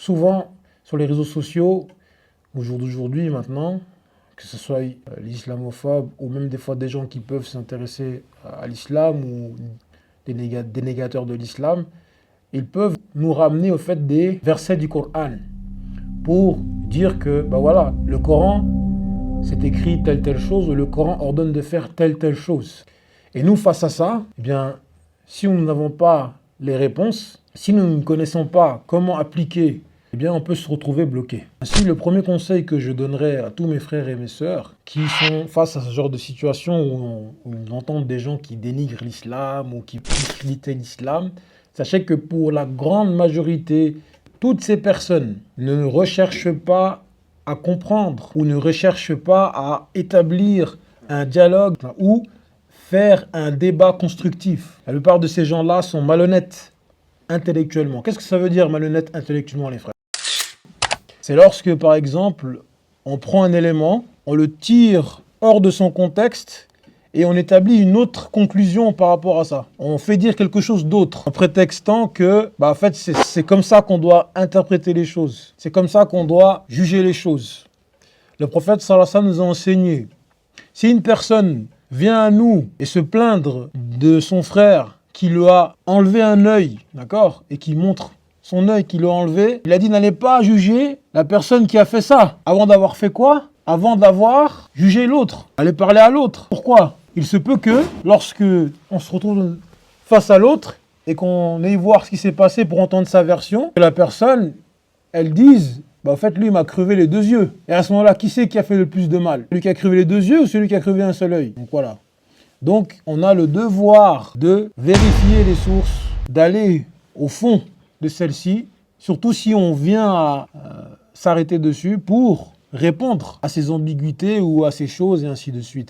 Souvent, sur les réseaux sociaux, au jour d'aujourd'hui maintenant, que ce soit l'islamophobe ou même des fois des gens qui peuvent s'intéresser à l'islam ou des négateurs de l'islam, ils peuvent nous ramener au fait des versets du Coran pour dire que, bah voilà, le Coran, c'est écrit telle chose, ou le Coran ordonne de faire telle chose. Et nous, face à ça, eh bien, si nous n'avons pas les réponses, si nous ne connaissons pas comment appliquer, eh bien, on peut se retrouver bloqué. Ainsi, le premier conseil que je donnerais à tous mes frères et mes sœurs qui sont face à ce genre de situation où on entend des gens qui dénigrent l'islam ou qui discréditent l'islam, sachez que pour la grande majorité, toutes ces personnes ne recherchent pas à comprendre ou ne recherchent pas à établir un dialogue ou faire un débat constructif. La plupart de ces gens-là sont malhonnêtes intellectuellement. Qu'est-ce que ça veut dire malhonnête intellectuellement, les frères? C'est lorsque, par exemple, on prend un élément, on le tire hors de son contexte et on établit une autre conclusion par rapport à ça. On fait dire quelque chose d'autre en prétextant que, en fait, c'est comme ça qu'on doit interpréter les choses. C'est comme ça qu'on doit juger les choses. Le prophète sallallahu alayhi wa sallam nous a enseigné, si une personne vient à nous et se plaindre de son frère qui lui a enlevé un œil, d'accord, et qui montre son œil qu'il lui a enlevé, il a dit n'allez pas juger la personne qui a fait ça. Avant d'avoir fait quoi? Avant d'avoir jugé l'autre. Allez parler à l'autre. Pourquoi? Il se peut que lorsque on se retrouve face à l'autre et qu'on aille voir ce qui s'est passé pour entendre sa version, que la personne, elle dise en fait, lui, il m'a crevé les deux yeux. Et à ce moment-là, qui c'est qui a fait le plus de mal? Celui qui a crevé les deux yeux ou celui qui a crevé un seul œil? Donc voilà. Donc, on a le devoir de vérifier les sources, d'aller au fond de celles-ci, surtout si on vient à s'arrêter dessus pour répondre à ces ambiguïtés ou à ces choses et ainsi de suite.